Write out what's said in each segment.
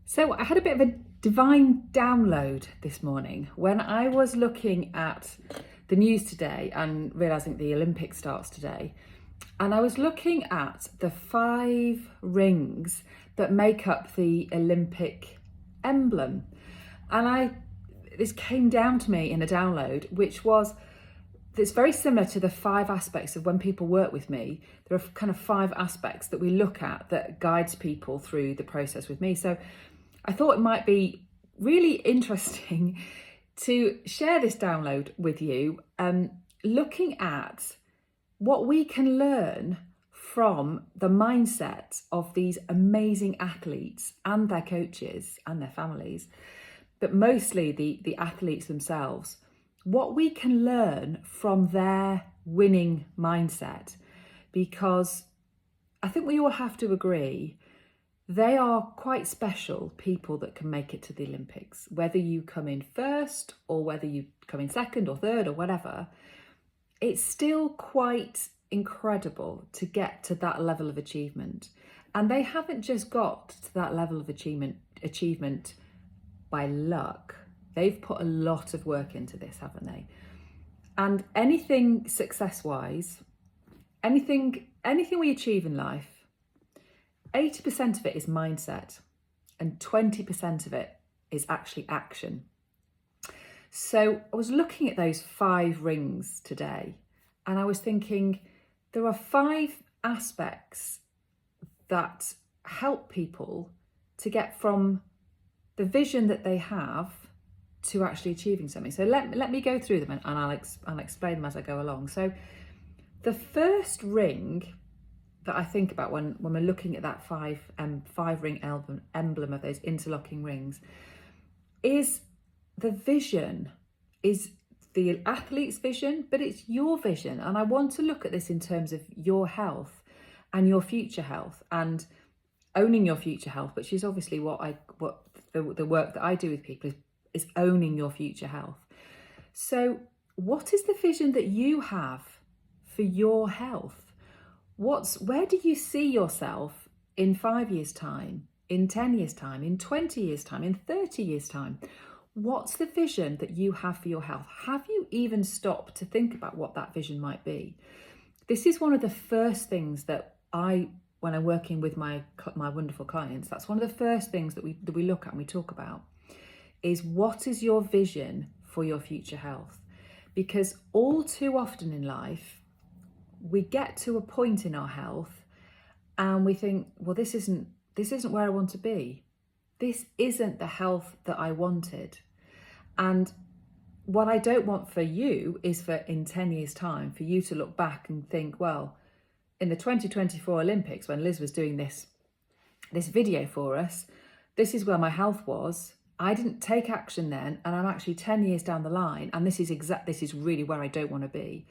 So I had a bit of a divine download this morning when I was looking at the news today and realizing the Olympics starts today. And I was looking at the 5 rings that make up the Olympic emblem. And this came down to me in a download, which was it's very similar to the 5 aspects of when people work with me. There are kind of 5 aspects that we look at that guides people through the process with me. So I thought it might be really interesting to share this download with you, looking at what we can learn from the mindset of these amazing athletes and their coaches and their families, but mostly the athletes themselves. What we can learn from their winning mindset, because I think we all have to agree they are quite special people that can make it to the Olympics. Whether you come in first or whether you come in second or third or whatever, it's still quite incredible to get to that level of achievement. And they haven't just got to that level of achievement by luck. They've put a lot of work into this, haven't they? And anything success-wise, anything we achieve in life, 80% of it is mindset and 20% of it is actually action. So I was looking at those 5 rings today and I was thinking there are 5 aspects that help people to get from the vision that they have to actually achieving something. So let me go through them and I'll explain them as I go along. So the first ring that I think about when we're looking at that 5 ring emblem of those interlocking rings is the vision, is the athlete's vision, but it's your vision. And I want to look at this in terms of your health and your future health and owning your future health, which is obviously what the work that I do with people is owning your future health. So what is the vision that you have for your health? Where do you see yourself in 5 years' time, in 10 years' time, in 20 years' time, in 30 years' time? What's the vision that you have for your health? Have you even stopped to think about what that vision might be? This is one of the first things that when I'm working with my wonderful clients, that's one of the first things that we look at and we talk about is what is your vision for your future health? Because all too often in life, we get to a point in our health and we think, well, this isn't where I want to be. This isn't the health that I wanted. And what I don't want for you is for in 10 years' time, for you to look back and think, well, in the 2024 Olympics, when Liz was doing this video for us, this is where my health was. I didn't take action then, and I'm actually 10 years down the line, and this is really where I don't want to be.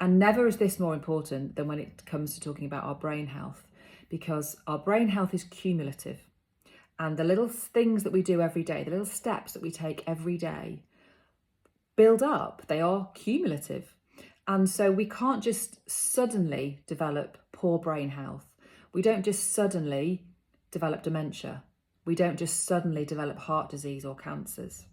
And never is this more important than when it comes to talking about our brain health, because our brain health is cumulative. And the little things that we do every day, the little steps that we take every day build up. They are cumulative. And so we can't just suddenly develop poor brain health. We don't just suddenly develop dementia. We don't just suddenly develop heart disease or cancers.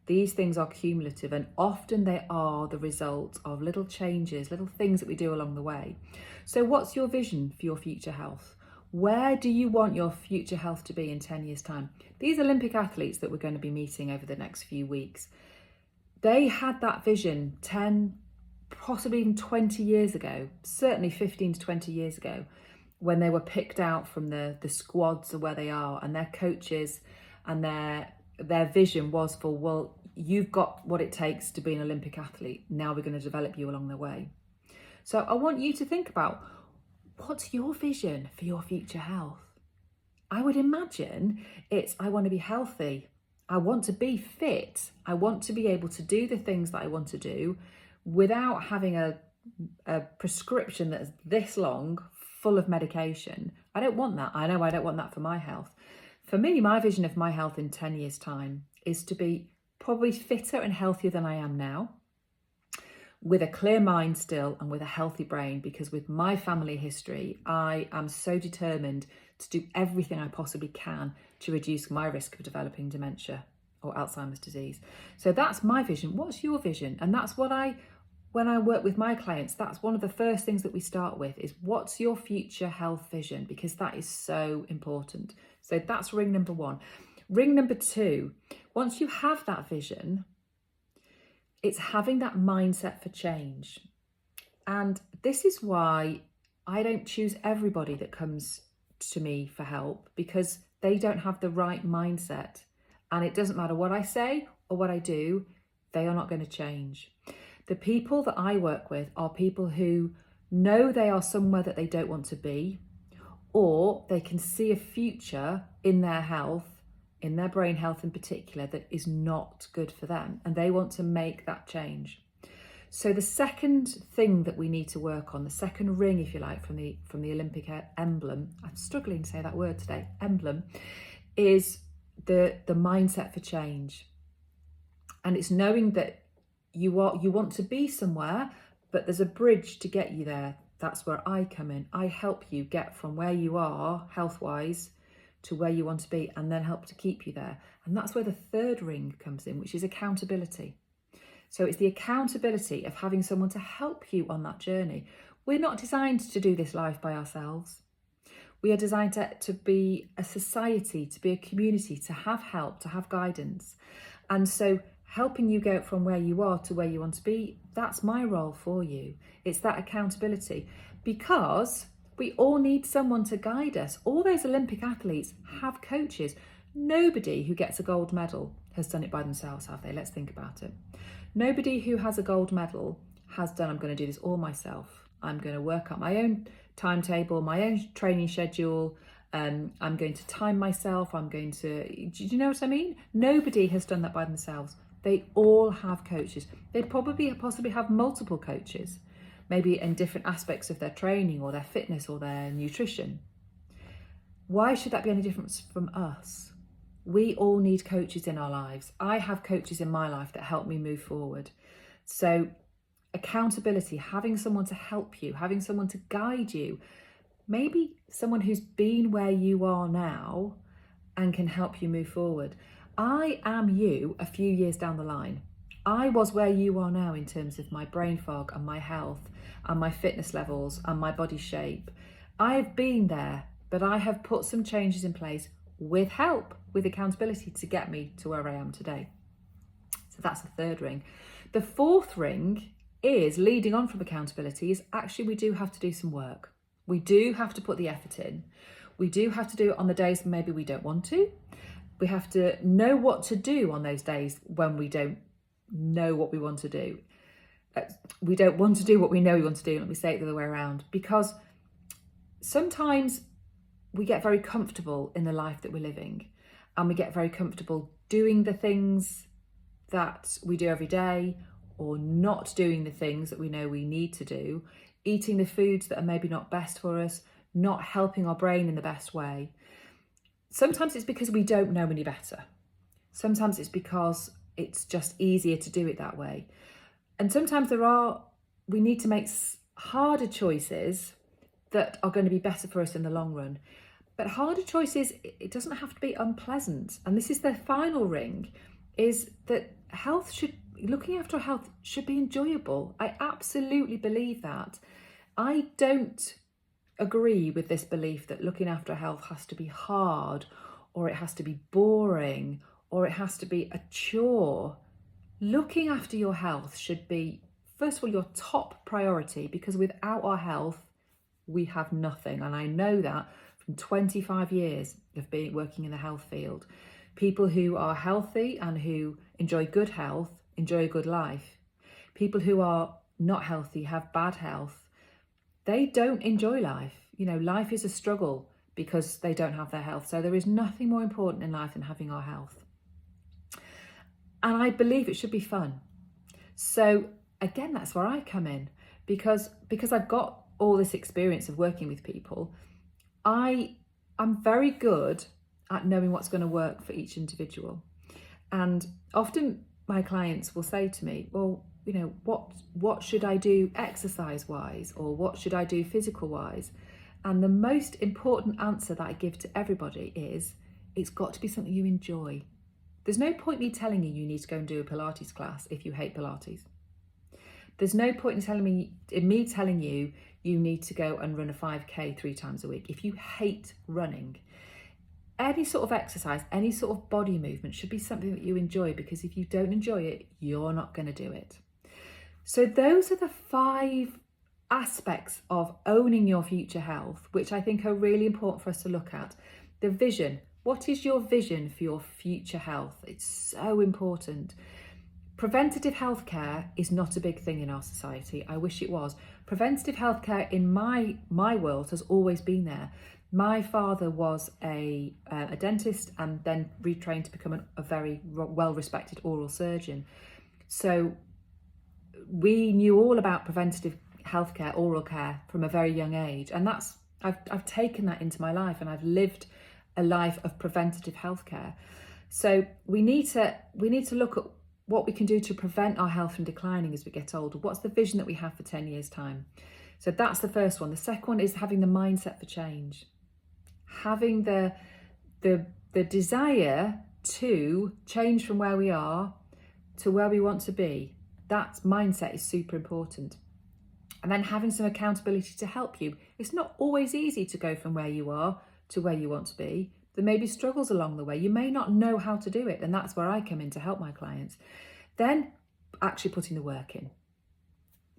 These things are cumulative and often they are the result of little changes, little things that we do along the way. So what's your vision for your future health? Where do you want your future health to be in 10 years' time? These Olympic athletes that we're going to be meeting over the next few weeks, they had that vision 10, possibly even 20 years ago, certainly 15 to 20 years ago, when they were picked out from the squads of where they are, and their coaches and their vision was for, well, you've got what it takes to be an Olympic athlete. Now we're going to develop you along the way. So I want you to think about, what's your vision for your future health? I would imagine I want to be healthy. I want to be fit. I want to be able to do the things that I want to do without having a prescription that's this long, full of medication. I don't want that. I know I don't want that for my health. For me, my vision of my health in 10 years' time is to be probably fitter and healthier than I am now, with a clear mind still and with a healthy brain, because with my family history, I am so determined to do everything I possibly can to reduce my risk of developing dementia or Alzheimer's disease. So that's my vision. What's your vision? And that's what when I work with my clients, that's one of the first things that we start with is what's your future health vision? Because that is so important. So that's ring number one. Ring number two, once you have that vision, it's having that mindset for change. And this is why I don't choose everybody that comes to me for help, because they don't have the right mindset. And it doesn't matter what I say or what I do, they are not going to change. The people that I work with are people who know they are somewhere that they don't want to be, or they can see a future in their health, in their brain health in particular, that is not good for them, and they want to make that change. So the second thing that we need to work on, the second ring, if you like, from the Olympic emblem, I'm struggling to say that word today, emblem, is the mindset for change. And it's knowing that you want to be somewhere, but there's a bridge to get you there. That's where I come in. I help you get from where you are health-wise to where you want to be, and then help to keep you there. And that's where the third ring comes in, which is accountability. So it's the accountability of having someone to help you on that journey. We're not designed to do this life by ourselves. We are designed to be a society, to be a community, to have help, to have guidance. And so helping you go from where you are to where you want to be, that's my role for you. It's that accountability, because we all need someone to guide us. All those Olympic athletes have coaches. Nobody who gets a gold medal has done it by themselves, have they? Let's think about it. Nobody who has a gold medal has done, I'm going to do this all myself. I'm going to work out my own timetable, my own training schedule. I'm going to time myself. I'm going to, do you know what I mean? Nobody has done that by themselves. They all have coaches. They possibly have multiple coaches, maybe in different aspects of their training or their fitness or their nutrition. Why should that be any different from us? We all need coaches in our lives. I have coaches in my life that help me move forward. So accountability, having someone to help you, having someone to guide you, maybe someone who's been where you are now and can help you move forward. I am you a few years down the line. I was where you are now in terms of my brain fog and my health and my fitness levels and my body shape. I've been there, but I have put some changes in place with help, with accountability, to get me to where I am today. So that's the third ring. The fourth ring is, leading on from accountability, is actually we do have to do some work. We do have to put the effort in. We do have to do it on the days maybe we don't want to. We have to know what to do on those days when we don't know what we want to do. We don't want to do what we know we want to do. Let me say it the other way around. Because sometimes we get very comfortable in the life that we're living, and we get very comfortable doing the things that we do every day, or not doing the things that we know we need to do, eating the foods that are maybe not best for us, not helping our brain in the best way. Sometimes it's because we don't know any better. Sometimes it's because it's just easier to do it that way. And sometimes we need to make harder choices that are going to be better for us in the long run. But harder choices, it doesn't have to be unpleasant. And this is the final ring, is that looking after our health should be enjoyable. I absolutely believe that. I don't agree with this belief that looking after our health has to be hard, or it has to be boring, or it has to be a chore. Looking after your health should be, first of all, your top priority, because without our health, we have nothing. And I know that from 25 years of working in the health field. People who are healthy and who enjoy good health enjoy a good life. People who are not healthy, have bad health, they don't enjoy life. You know, life is a struggle because they don't have their health. So there is nothing more important in life than having our health. And I believe it should be fun. So again, that's where I come in, because I've got all this experience of working with people. I'm very good at knowing what's going to work for each individual. And often my clients will say to me, well, you know, what should I do exercise wise, or what should I do physical wise? And the most important answer that I give to everybody is, it's got to be something you enjoy. There's no point me telling you you need to go and do a Pilates class if you hate Pilates. There's no point in me telling you you need to go and run a 5K 3 times a week if you hate running. Any sort of exercise, any sort of body movement should be something that you enjoy, because if you don't enjoy it, you're not going to do it. So those are the 5 aspects of owning your future health, which I think are really important for us to look at. The vision. What is your vision for your future health? It's so important. Preventative healthcare is not a big thing in our society. I wish it was. Preventative healthcare in my world has always been there. My father was a dentist and then retrained to become a very well-respected oral surgeon. So we knew all about preventative healthcare, oral care from a very young age, and I've taken that into my life, and I've lived a life of preventative healthcare. So we need to look at what we can do to prevent our health from declining as we get older. What's the vision that we have for 10 years' time? So that's the first one. The second one is having the mindset for change. Having the desire to change from where we are to where we want to be. That mindset is super important. And then having some accountability to help you. It's not always easy to go from where you are to where you want to be. There may be struggles along the way. You may not know how to do it, and that's where I come in to help my clients. Then actually putting the work in.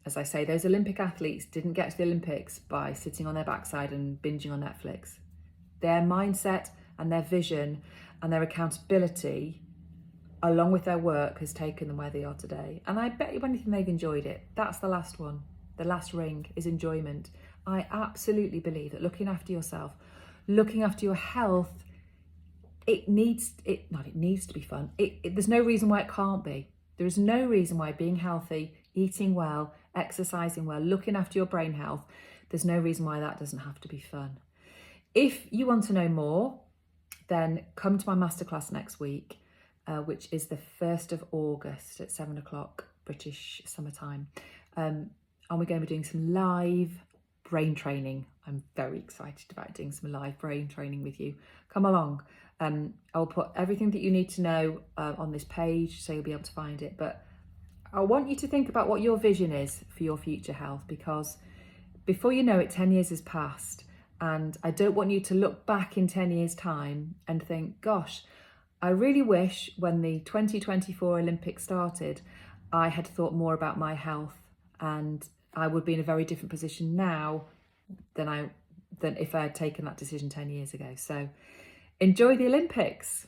As I say, those Olympic athletes didn't get to the Olympics by sitting on their backside and binging on Netflix. Their mindset and their vision and their accountability, along with their work, has taken them where they are today. And I bet you anything they've enjoyed it. That's the last one. The last ring is enjoyment. I absolutely believe that looking after yourself, looking after your health, it needs to be fun. There's no reason why it can't be. There is no reason why being healthy, eating well, exercising well, looking after your brain health, there's no reason why that doesn't have to be fun. If you want to know more, then come to my masterclass next week, which is the 1st of August at 7 o'clock British summertime. And we're going to be doing some live brain training. I'm very excited about doing some live brain training with you. Come along. I'll put everything that you need to know on this page, so you'll be able to find it. But I want you to think about what your vision is for your future health, because before you know it, 10 years has passed. And I don't want you to look back in 10 years' time and think, gosh, I really wish when the 2024 Olympics started, I had thought more about my health, and I would be in a very different position now than if I had taken that decision 10 years ago. So enjoy the Olympics.